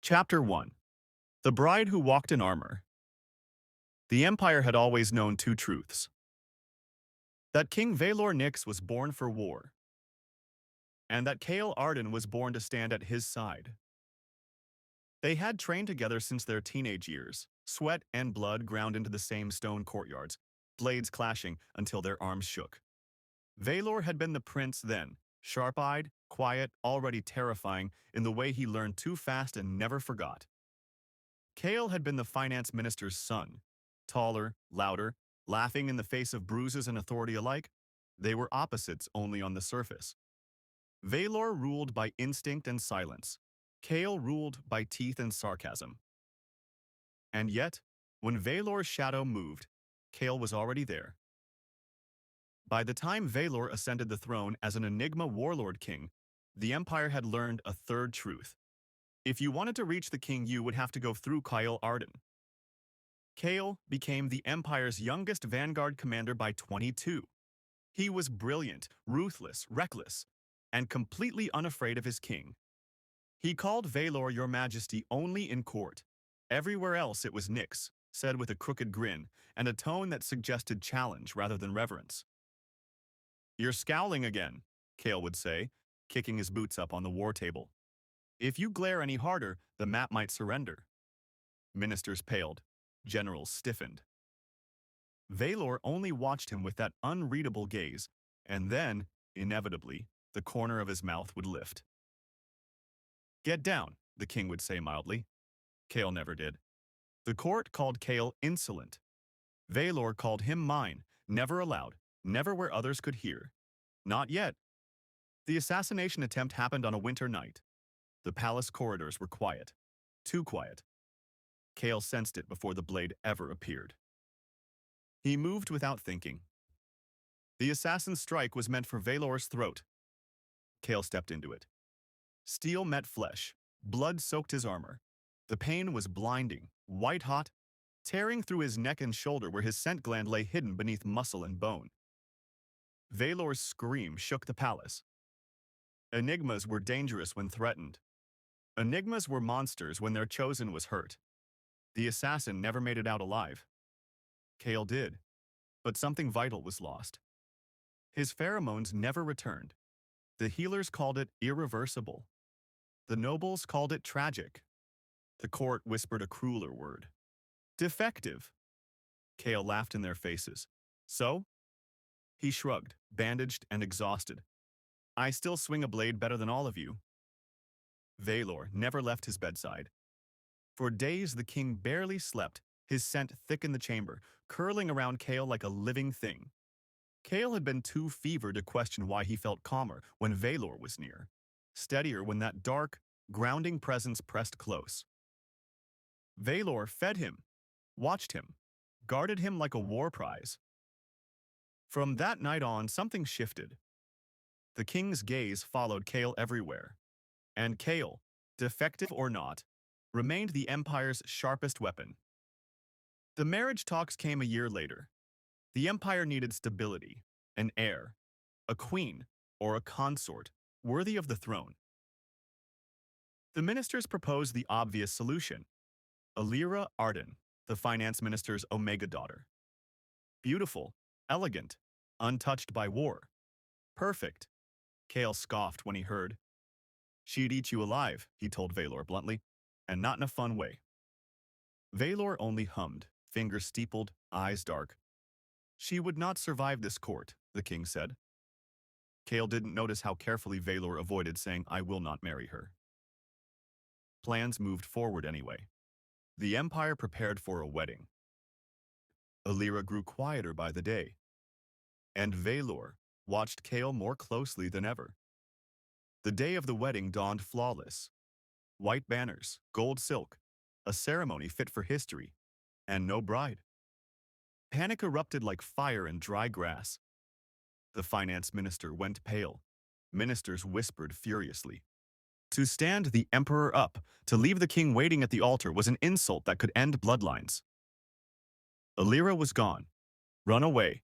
Chapter 1. The Bride Who Walked in Armor. The Empire had always known two truths. That King Vaelor Nyx was born for war, and that Kael Ardyn was born to stand at his side. They had trained together since their teenage years, sweat and blood ground into the same stone courtyards, blades clashing until their arms shook. Vaelor had been the prince then, sharp-eyed, quiet, already terrifying in the way he learned too fast and never forgot. Kael had been the finance minister's son, taller, louder, laughing in the face of bruises and authority alike. They were opposites only on the surface. Vaelor ruled by instinct and silence. Kael ruled by teeth and sarcasm. And yet, when Vaelor's shadow moved, Kael was already there. By the time Vaelor ascended the throne as an Enigma Warlord King, the Empire had learned a third truth. If you wanted to reach the king, you would have to go through Kael Ardyn. Kael became the Empire's youngest vanguard commander by 22. He was brilliant, ruthless, reckless, and completely unafraid of his king. He called Vaelor Your Majesty only in court. Everywhere else it was Nyx, said with a crooked grin and a tone that suggested challenge rather than reverence. You're scowling again, Kael would say, kicking his boots up on the war table. If you glare any harder, the map might surrender. Ministers paled. Generals stiffened. Vaelor only watched him with that unreadable gaze, and then, inevitably, the corner of his mouth would lift. Get down, the king would say mildly. Kael never did. The court called Kael insolent. Vaelor called him mine, never allowed, never where others could hear. Not yet. The assassination attempt happened on a winter night. The palace corridors were quiet. Too quiet. Kael sensed it before the blade ever appeared. He moved without thinking. The assassin's strike was meant for Vaelor's throat. Kael stepped into it. Steel met flesh. Blood soaked his armor. The pain was blinding, white-hot, tearing through his neck and shoulder where his scent gland lay hidden beneath muscle and bone. Vaelor's scream shook the palace. Enigmas were dangerous when threatened. Enigmas were monsters when their chosen was hurt. The assassin never made it out alive. Kael did, but something vital was lost. His pheromones never returned. The healers called it irreversible. The nobles called it tragic. The court whispered a crueler word. Defective. Kael laughed in their faces. So? He shrugged, bandaged and exhausted. I still swing a blade better than all of you. Vaelor never left his bedside. For days the king barely slept, his scent thick in the chamber, curling around Kael like a living thing. Kael had been too fevered to question why he felt calmer when Vaelor was near, steadier when that dark, grounding presence pressed close. Vaelor fed him, watched him, guarded him like a war prize. From that night on, something shifted. The king's gaze followed Kael everywhere, and Kael, defective or not, remained the Empire's sharpest weapon. The marriage talks came a year later. The Empire needed stability, an heir, a queen, or a consort worthy of the throne. The ministers proposed the obvious solution: Kael Ardyn, the finance minister's Omega daughter. Beautiful, elegant, untouched by war. Perfect. Kael scoffed when he heard. She'd eat you alive, he told Vaelor bluntly, and not in a fun way. Vaelor only hummed, fingers steepled, eyes dark. She would not survive this court, the king said. Kael didn't notice how carefully Vaelor avoided saying, I will not marry her. Plans moved forward anyway. The Empire prepared for a wedding. Kael grew quieter by the day, and Vaelor watched Kael more closely than ever. The day of the wedding dawned flawless. White banners, gold silk, a ceremony fit for history, and no bride. Panic erupted like fire in dry grass. The finance minister went pale. Ministers whispered furiously. To stand the emperor up, to leave the king waiting at the altar was an insult that could end bloodlines. Kael was gone. Run away.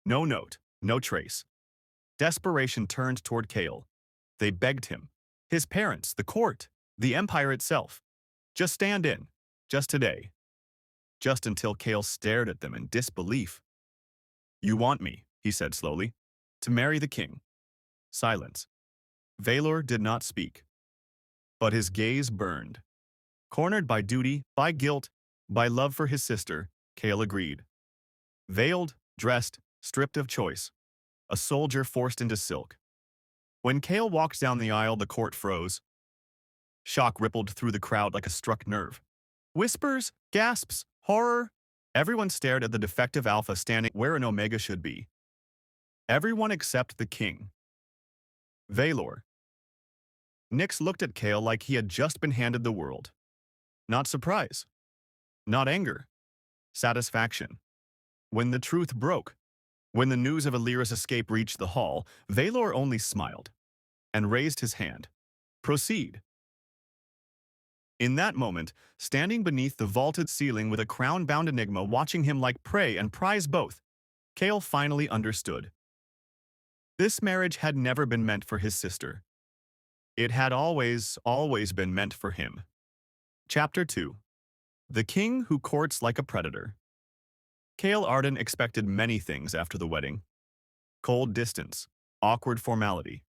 No note, no trace. Desperation turned toward Kael. They begged him. His parents, the court, the empire itself. Just stand in. Just today. Just until Kael stared at them in disbelief. You want me, he said slowly, to marry the king. Silence. Vaelor did not speak, but his gaze burned. Cornered by duty, by guilt, by love for his sister, Kael agreed. Veiled, dressed, stripped of choice. A soldier forced into silk. When Kael walked down the aisle, the court froze. Shock rippled through the crowd like a struck nerve. Whispers, gasps, horror. Everyone stared at the defective alpha standing where an Omega should be. Everyone except the king. Vaelor. Nyx looked at Kael like he had just been handed the world. Not surprise. Not anger. Satisfaction. When the truth broke, when the news of Alira's escape reached the hall, Vaelor only smiled and raised his hand. Proceed. In that moment, standing beneath the vaulted ceiling with a crown-bound Enigma watching him like prey and prize both, Kael finally understood. This marriage had never been meant for his sister. It had always been meant for him. Chapter 2. The King Who Courts Like a Predator. Kael Ardyn expected many things after the wedding. Cold distance, awkward formality,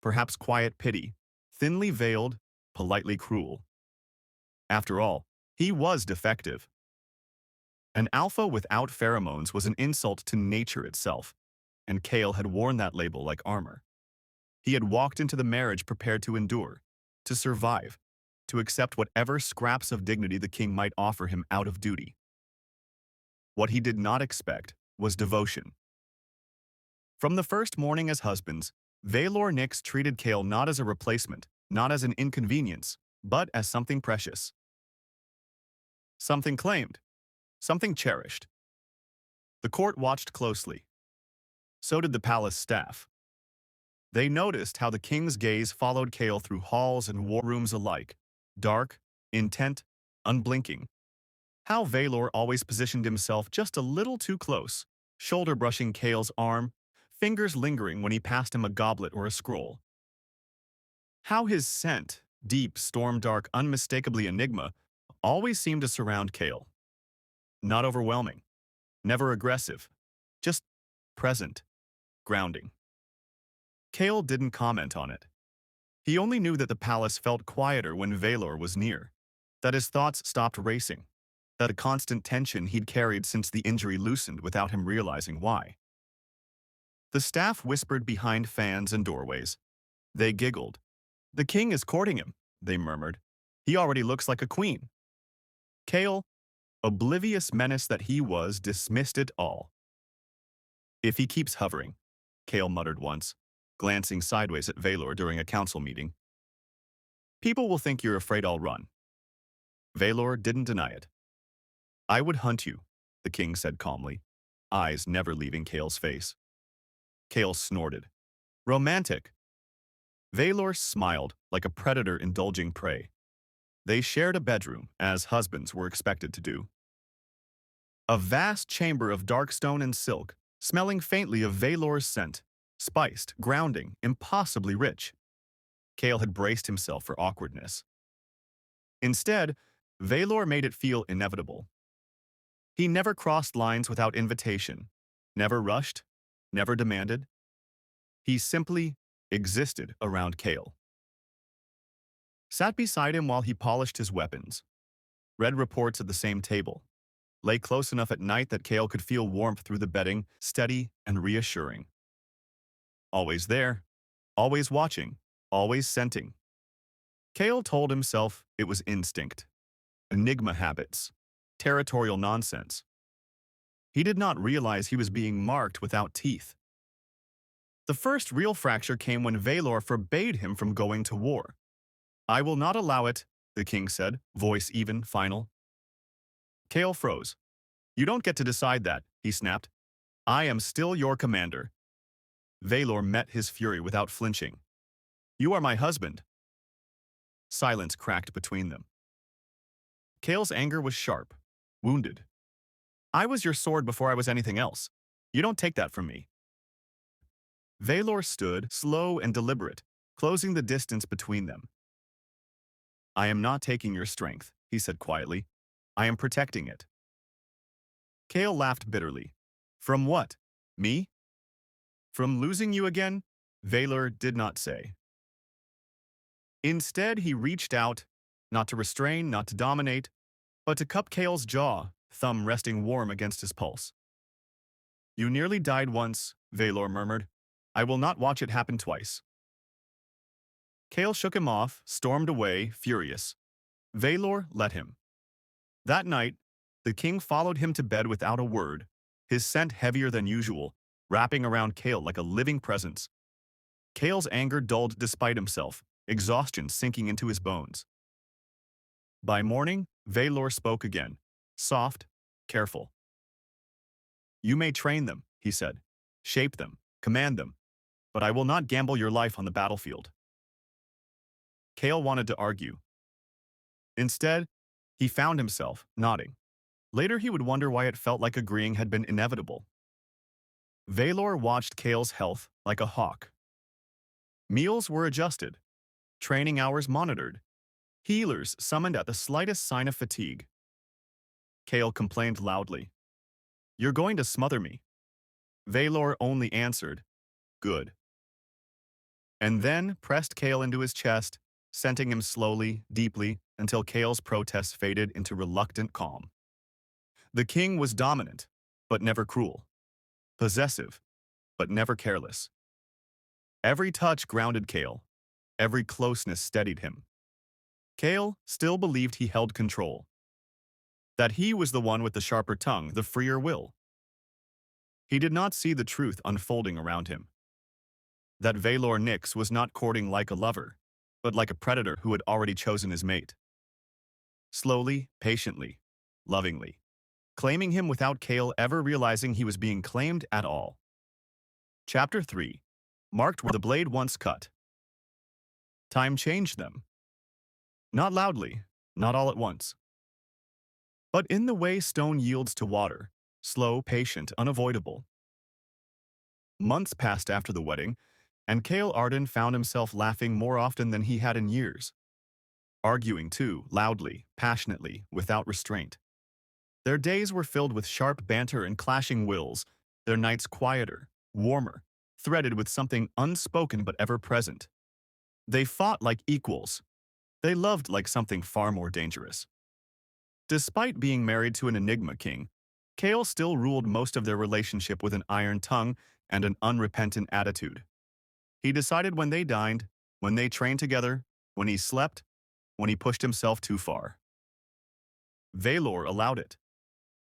perhaps quiet pity, thinly veiled, politely cruel. After all, he was defective. An alpha without pheromones was an insult to nature itself, and Kael had worn that label like armor. He had walked into the marriage prepared to endure, to survive, to accept whatever scraps of dignity the king might offer him out of duty. What he did not expect was devotion. From the first morning as husbands, Vaelor Nyx treated Kael not as a replacement, not as an inconvenience, but as something precious. Something claimed, something cherished. The court watched closely. So did the palace staff. They noticed how the king's gaze followed Kael through halls and war rooms alike, dark, intent, unblinking. How Vaelor always positioned himself just a little too close, shoulder brushing Kael's arm, fingers lingering when he passed him a goblet or a scroll. How his scent, deep, storm-dark, unmistakably Enigma, always seemed to surround Kael. Not overwhelming, never aggressive, just present, grounding. Kael didn't comment on it. He only knew that the palace felt quieter when Vaelor was near, that his thoughts stopped racing, that the constant tension he'd carried since the injury loosened without him realizing why. The staff whispered behind fans and doorways. They giggled. The king is courting him, they murmured. He already looks like a queen. Kael, oblivious menace that he was, dismissed it all. If he keeps hovering, Kael muttered once, glancing sideways at Vaelor during a council meeting. People will think you're afraid I'll run. Vaelor didn't deny it. I would hunt you, the king said calmly, eyes never leaving Kael's face. Kael snorted. Romantic. Vaelor smiled like a predator indulging prey. They shared a bedroom, as husbands were expected to do. A vast chamber of dark stone and silk, smelling faintly of Vaelor's scent, spiced, grounding, impossibly rich. Kael had braced himself for awkwardness. Instead, Vaelor made it feel inevitable. He never crossed lines without invitation, never rushed, never demanded. He simply existed around Kael. Sat beside him while he polished his weapons, read reports at the same table, lay close enough at night that Kael could feel warmth through the bedding, steady and reassuring. Always there, always watching, always scenting. Kael told himself it was instinct, Enigma habits, territorial nonsense. He did not realize he was being marked without teeth. The first real fracture came when Vaelor forbade him from going to war. I will not allow it, the king said, voice even, final. Kael froze. You don't get to decide that, he snapped. I am still your commander. Vaelor met his fury without flinching. You are my husband. Silence cracked between them. Kael's anger was sharp, wounded. I was your sword before I was anything else. You don't take that from me. Vaelor stood, slow and deliberate, closing the distance between them. I am not taking your strength, he said quietly. I am protecting it. Kael laughed bitterly. From what? Me? From losing you again? Vaelor did not say. Instead, he reached out, not to restrain, not to dominate, but to cup Kael's jaw, thumb resting warm against his pulse. You nearly died once, Vaelor murmured. I will not watch it happen twice. Kael shook him off, stormed away, furious. Vaelor let him. That night, the king followed him to bed without a word, his scent heavier than usual, wrapping around Kael like a living presence. Kael's anger dulled despite himself, exhaustion sinking into his bones. By morning, Vaelor spoke again, soft, careful. You may train them, he said, shape them, command them, but I will not gamble your life on the battlefield. Kael wanted to argue. Instead, he found himself nodding. Later he would wonder why it felt like agreeing had been inevitable. Vaelor watched Kael's health like a hawk. Meals were adjusted, training hours monitored, healers summoned at the slightest sign of fatigue. Kael complained loudly. You're going to smother me. Vaelor only answered, good. And then pressed Kael into his chest, scenting him slowly, deeply, until Kael's protests faded into reluctant calm. The king was dominant, but never cruel. Possessive, but never careless. Every touch grounded Kael. Every closeness steadied him. Kael still believed he held control. That he was the one with the sharper tongue, the freer will. He did not see the truth unfolding around him. That Vaelor Nyx was not courting like a lover, but like a predator who had already chosen his mate. Slowly, patiently, lovingly, claiming him without Kael ever realizing he was being claimed at all. Chapter 3, marked where the blade once cut. Time changed them. Not loudly, not all at once. But in the way stone yields to water, slow, patient, unavoidable. Months passed after the wedding, and Kael Ardyn found himself laughing more often than he had in years. Arguing too, loudly, passionately, without restraint. Their days were filled with sharp banter and clashing wills, their nights quieter, warmer, threaded with something unspoken but ever present. They fought like equals. They loved like something far more dangerous. Despite being married to an Enigma King, Kael still ruled most of their relationship with an iron tongue and an unrepentant attitude. He decided when they dined, when they trained together, when he slept, when he pushed himself too far. Vaelor allowed it,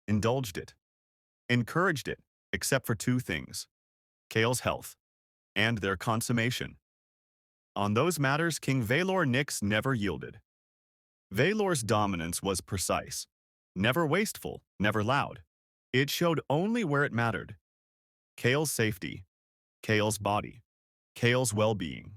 indulged it, encouraged it, except for two things: Kael's health and their consummation. On those matters, King Vaelor Nyx never yielded. Vaelor's dominance was precise, never wasteful, never loud. It showed only where it mattered. Kael's safety, Kael's body, Kael's well-being.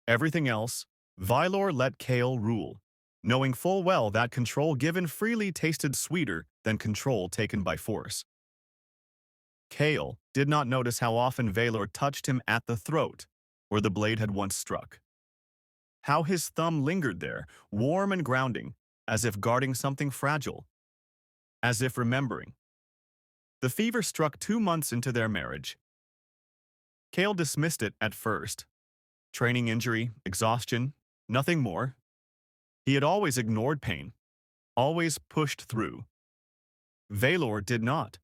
Everything else, Vaelor let Kael rule, knowing full well that control given freely tasted sweeter than control taken by force. Kael did not notice how often Vaelor touched him at the throat, where the blade had once struck. How his thumb lingered there, warm and grounding, as if guarding something fragile, as if remembering. The fever struck 2 months into their marriage. Kael dismissed it at first. Training injury, exhaustion, nothing more. He had always ignored pain, always pushed through. Vaelor did not.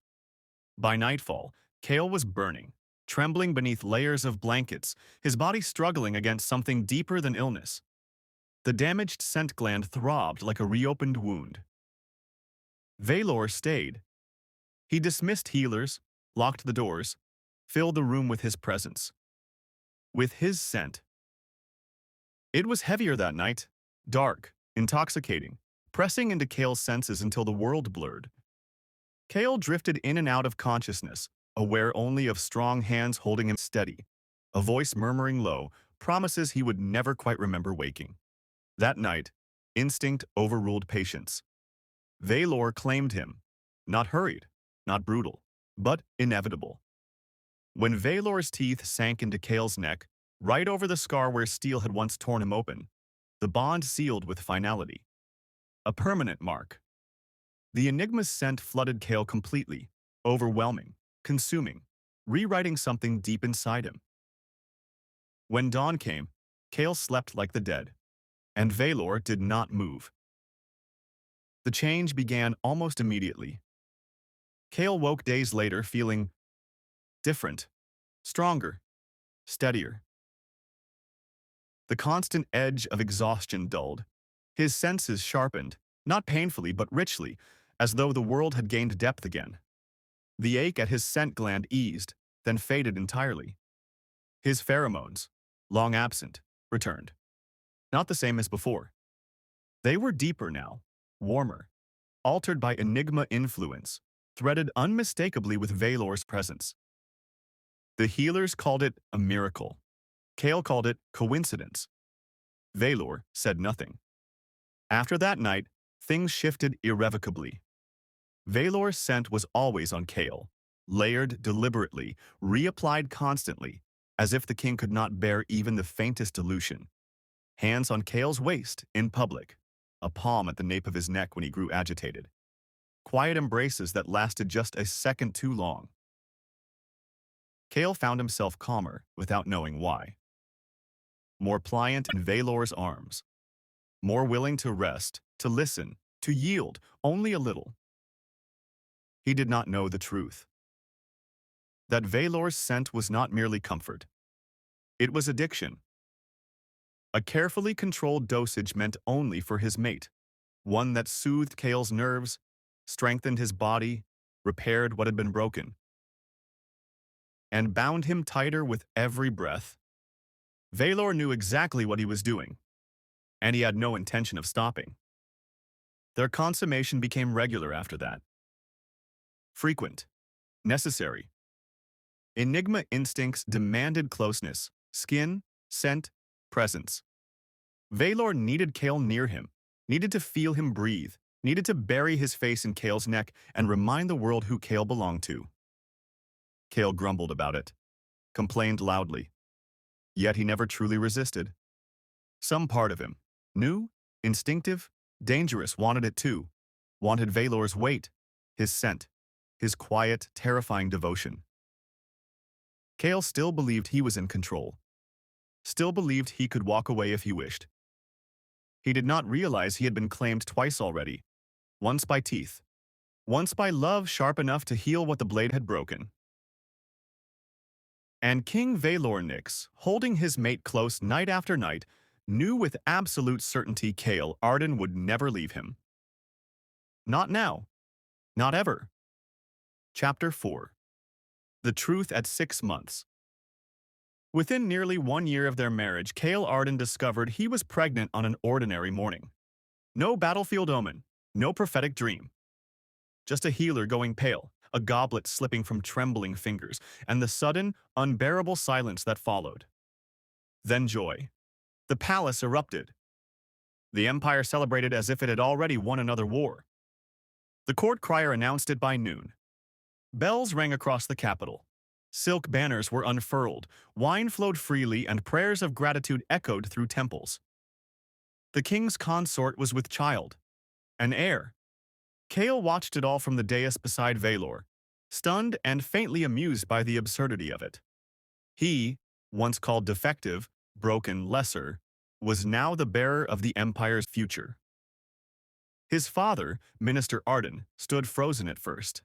By nightfall, Kael was burning, trembling beneath layers of blankets, his body struggling against something deeper than illness. The damaged scent gland throbbed like a reopened wound. Vaelor stayed. He dismissed healers, locked the doors, filled the room with his presence. With his scent. It was heavier that night, dark, intoxicating, pressing into Kael's senses until the world blurred. Kael drifted in and out of consciousness, aware only of strong hands holding him steady, a voice murmuring low, promises he would never quite remember waking. That night, instinct overruled patience. Vaelor claimed him, not hurried, not brutal, but inevitable. When Vaelor's teeth sank into Kael's neck, right over the scar where steel had once torn him open, the bond sealed with finality. a permanent mark. The Enigma's scent flooded Kael completely, overwhelming, consuming, rewriting something deep inside him. When dawn came, Kael slept like the dead, and Vaelor did not move. The change began almost immediately. Kael woke days later feeling different, stronger, steadier. The constant edge of exhaustion dulled. His senses sharpened, not painfully but richly, as though the world had gained depth again. The ache at his scent gland eased, then faded entirely. His pheromones, long absent, returned. Not the same as before. They were deeper now, warmer, altered by Enigma influence, threaded unmistakably with Vaelor's presence. The healers called it a miracle. Kael called it coincidence. Vaelor said nothing. After that night, things shifted irrevocably. Vaelor's scent was always on Kael, layered deliberately, reapplied constantly, as if the king could not bear even the faintest dilution. Hands on Kael's waist, in public, a palm at the nape of his neck when he grew agitated. Quiet embraces that lasted just a second too long. Kael found himself calmer without knowing why. More pliant in Vaelor's arms. More willing to rest, to listen, to yield, only a little. He did not know the truth. That Vaelor's scent was not merely comfort. It was addiction. A carefully controlled dosage meant only for his mate, one that soothed Kael's nerves, strengthened his body, repaired what had been broken, and bound him tighter with every breath. Vaelor knew exactly what he was doing, and he had no intention of stopping. Their consummation became regular after that. Frequent, necessary. Enigma instincts demanded closeness, skin, scent, presence. Vaelor needed Kael near him, needed to feel him breathe, needed to bury his face in Kael's neck and remind the world who Kael belonged to. Kael grumbled about it, complained loudly. Yet he never truly resisted. Some part of him, new, instinctive, dangerous, wanted it too, wanted Vaelor's weight, his scent, his quiet, terrifying devotion. Kael still believed he was in control, still believed he could walk away if he wished. He did not realize he had been claimed twice already, once by teeth, once by love sharp enough to heal what the blade had broken. And King Vaelor Nyx, holding his mate close night after night, knew with absolute certainty Kael Ardyn would never leave him. Not now. Not ever. Chapter 4. The Truth at 6 months. Within nearly 1 year of their marriage, Kael Ardyn discovered he was pregnant on an ordinary morning. No battlefield omen, no prophetic dream. Just a healer going pale, a goblet slipping from trembling fingers, and the sudden, unbearable silence that followed. Then joy. The palace erupted. The empire celebrated as if it had already won another war. The court crier announced it by noon. Bells rang across the capital. Silk banners were unfurled, wine flowed freely, and prayers of gratitude echoed through temples. The king's consort was with child, an heir. Kael watched it all from the dais beside Vaelor, stunned and faintly amused by the absurdity of it. He, once called defective, broken, lesser, was now the bearer of the empire's future. His father, Minister Ardyn, stood frozen at first.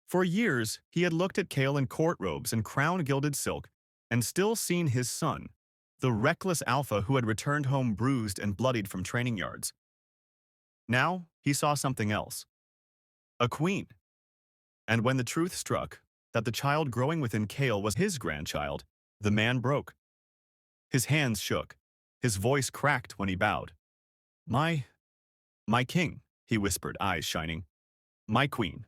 For years, he had looked at Kael in court robes and crown-gilded silk, and still seen his son, the reckless alpha who had returned home bruised and bloodied from training yards. Now, he saw something else. A queen. And when the truth struck, that the child growing within Kael was his grandchild, the man broke. His hands shook. His voice cracked when he bowed. My king, he whispered, eyes shining. My queen.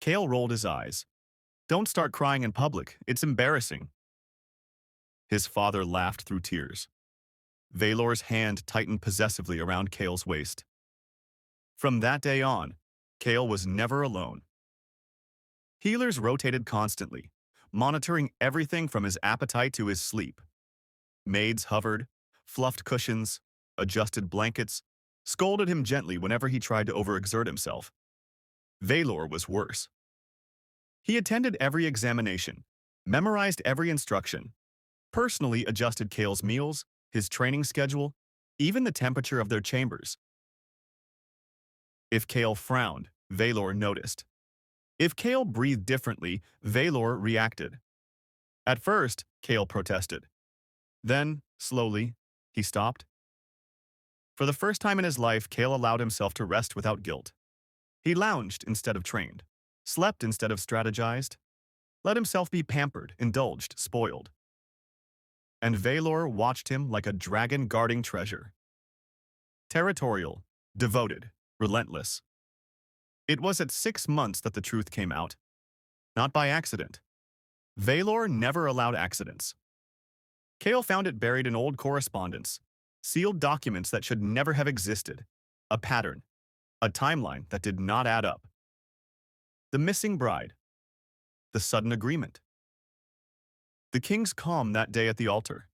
Kael rolled his eyes. Don't start crying in public. It's embarrassing. His father laughed through tears. Vaelor's hand tightened possessively around Kael's waist. From that day on, Kael was never alone. Healers rotated constantly, monitoring everything from his appetite to his sleep. Maids hovered, fluffed cushions, adjusted blankets, scolded him gently whenever he tried to overexert himself. Vaelor was worse. He attended every examination, memorized every instruction, personally adjusted Kael's meals, his training schedule, even the temperature of their chambers. If Kael frowned, Vaelor noticed. If Kael breathed differently, Vaelor reacted. At first, Kael protested. Then, slowly, he stopped. For the first time in his life, Kael allowed himself to rest without guilt. He lounged instead of trained, slept instead of strategized, let himself be pampered, indulged, spoiled. And Vaelor watched him like a dragon guarding treasure. Territorial, devoted, relentless. It was at 6 months that the truth came out. Not by accident. Vaelor never allowed accidents. Kael found it buried in old correspondence, sealed documents that should never have existed, a pattern, a timeline that did not add up. The missing bride. The sudden agreement. The king's calm that day at the altar.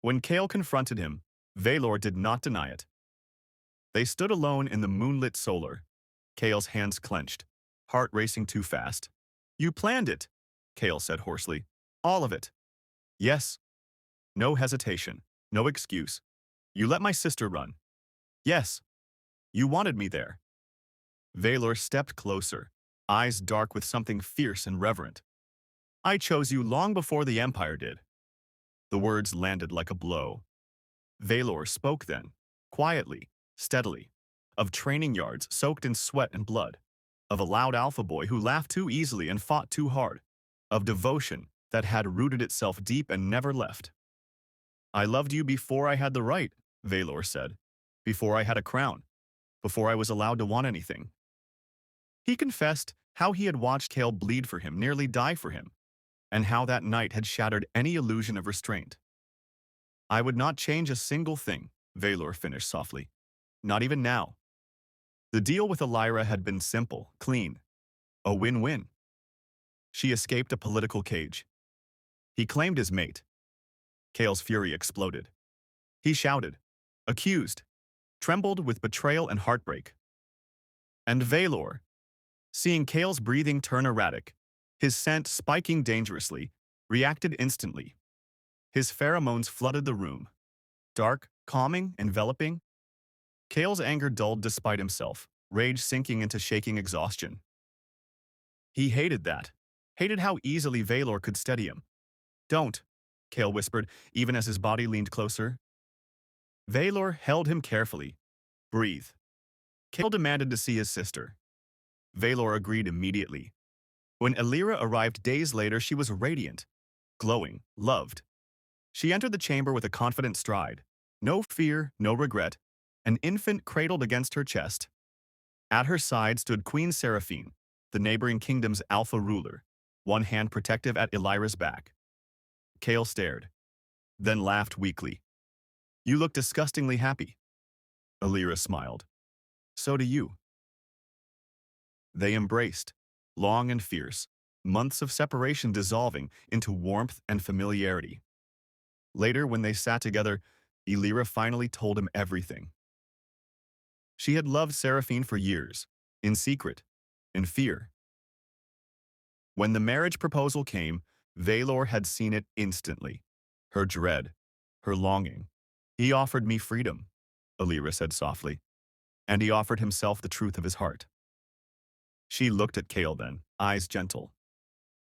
When Kael confronted him, Vaelor did not deny it. They stood alone in the moonlit solar. Kael's hands clenched, heart racing too fast. "You planned it," Kael said hoarsely. "All of it." "Yes." No hesitation, no excuse. "You let my sister run." "Yes." "You wanted me there." Vaelor stepped closer, eyes dark with something fierce and reverent. "I chose you long before the Empire did." The words landed like a blow. Vaelor spoke then, quietly, steadily, of training yards soaked in sweat and blood, of a loud alpha boy who laughed too easily and fought too hard, of devotion that had rooted itself deep and never left. "I loved you before I had the right," Vaelor said, "before I had a crown, before I was allowed to want anything." He confessed how he had watched Kael bleed for him, nearly die for him, and how that night had shattered any illusion of restraint. "I would not change a single thing," Vaelor finished softly. "Not even now." The deal with Elira had been simple, clean, a win-win. She escaped a political cage. He claimed his mate. Kael's fury exploded. He shouted, accused, trembled with betrayal and heartbreak. And Vaelor, seeing Kael's breathing turn erratic, his scent spiking dangerously, reacted instantly. His pheromones flooded the room. Dark, calming, enveloping. Kael's anger dulled despite himself, rage sinking into shaking exhaustion. He hated that. Hated how easily Vaelor could steady him. "Don't," Kael whispered, even as his body leaned closer. Vaelor held him carefully. "Breathe." Kael demanded to see his sister. Vaelor agreed immediately. When Elira arrived days later, she was radiant, glowing, loved. She entered the chamber with a confident stride. No fear, no regret, an infant cradled against her chest. At her side stood Queen Seraphine, the neighboring kingdom's alpha ruler, one hand protective at Elira's back. Kael stared, then laughed weakly. "You look disgustingly happy." Elira smiled. "So do you." They embraced, long and fierce, months of separation dissolving into warmth and familiarity. Later, when they sat together, Elira finally told him everything. She had loved Seraphine for years, in secret, in fear. When the marriage proposal came, Vaelor had seen it instantly. Her dread, her longing. "He offered me freedom," Elira said softly, "and he offered himself the truth of his heart." She looked at Kael then, eyes gentle.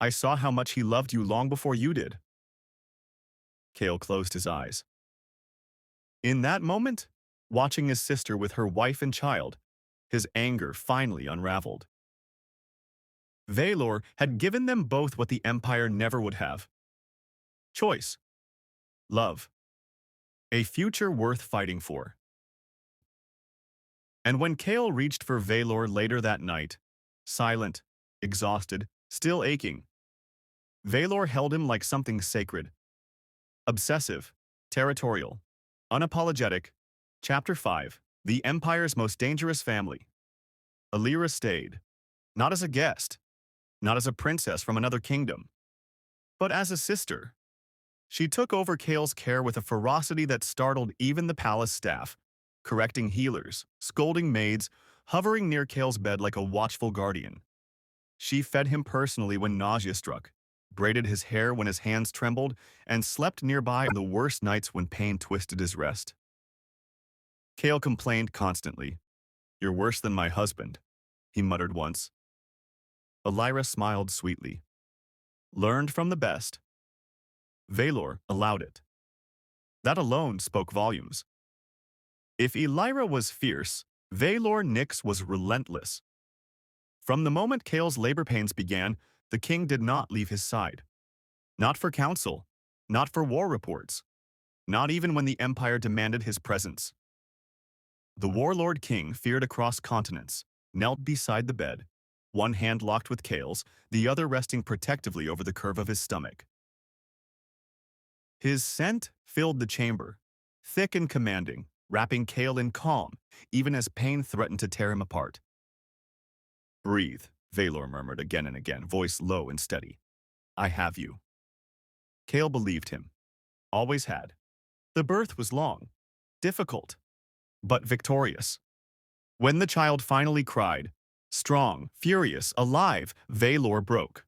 "I saw how much he loved you long before you did." Kael closed his eyes. In that moment, watching his sister with her wife and child, his anger finally unraveled. Vaelor had given them both what the Empire never would have. Choice. Love. A future worth fighting for. And when Kael reached for Vaelor later that night, silent, exhausted, still aching, Vaelor held him like something sacred. Obsessive, territorial, unapologetic. Chapter 5, The Empire's Most Dangerous Family. Elira stayed, not as a guest, not as a princess from another kingdom, but as a sister. She took over Kael's care with a ferocity that startled even the palace staff. correcting healers, scolding maids, hovering near Kael's bed like a watchful guardian. She fed him personally when nausea struck, braided his hair when his hands trembled, and slept nearby on the worst nights when pain twisted his rest. Kael complained constantly. "You're worse than my husband," he muttered once. Elira smiled sweetly. "Learned from the best." Vaelor allowed it. That alone spoke volumes. If Elira was fierce, Vaelor Nyx was relentless. From the moment Kael's labor pains began, the king did not leave his side. Not for counsel, not for war reports, not even when the Empire demanded his presence. The Warlord King feared across continents, knelt beside the bed, one hand locked with Kael's, the other resting protectively over the curve of his stomach. His scent filled the chamber, thick and commanding, wrapping Kael in calm, even as pain threatened to tear him apart. "Breathe," Vaelor murmured again and again, voice low and steady. "I have you." Kael believed him. Always had. The birth was long, difficult, but victorious. When the child finally cried, strong, furious, alive, Vaelor broke.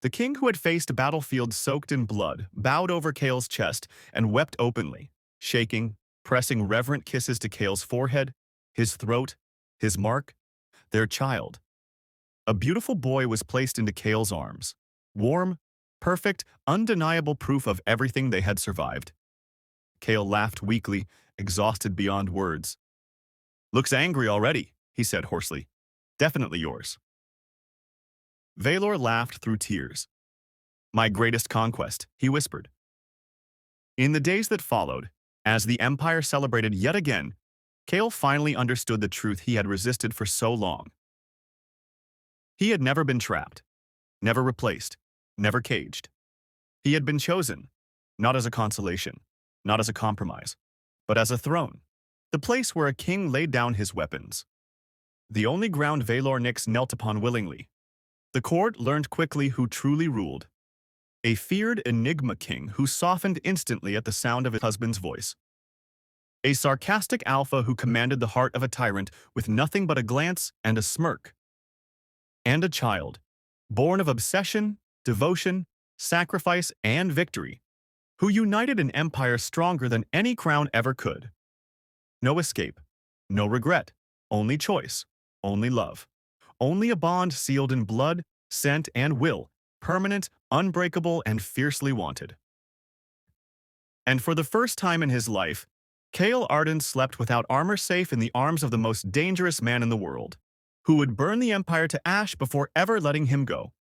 The king, who had faced a battlefield soaked in blood, bowed over Kael's chest and wept openly, shaking, pressing reverent kisses to Kael's forehead, his throat, his mark, their child. A beautiful boy was placed into Kael's arms, warm, perfect, undeniable proof of everything they had survived. Kael laughed weakly, exhausted beyond words. "Looks angry already," he said hoarsely. "Definitely yours." Vaelor laughed through tears. "My greatest conquest," he whispered. In the days that followed, as the Empire celebrated yet again, Kael finally understood the truth he had resisted for so long. He had never been trapped, never replaced, never caged. He had been chosen, not as a consolation, not as a compromise, but as a throne, the place where a king laid down his weapons. The only ground Vaelor Nyx knelt upon willingly. The court learned quickly who truly ruled. A feared Enigma king who softened instantly at the sound of his husband's voice. A sarcastic alpha who commanded the heart of a tyrant with nothing but a glance and a smirk. And a child, born of obsession, devotion, sacrifice, and victory, who united an empire stronger than any crown ever could. No escape, no regret, only choice, only love. Only a bond sealed in blood, scent, and will, permanent, unbreakable, and fiercely wanted. And for the first time in his life, Kael Ardyn slept without armor, safe in the arms of the most dangerous man in the world, who would burn the Empire to ash before ever letting him go.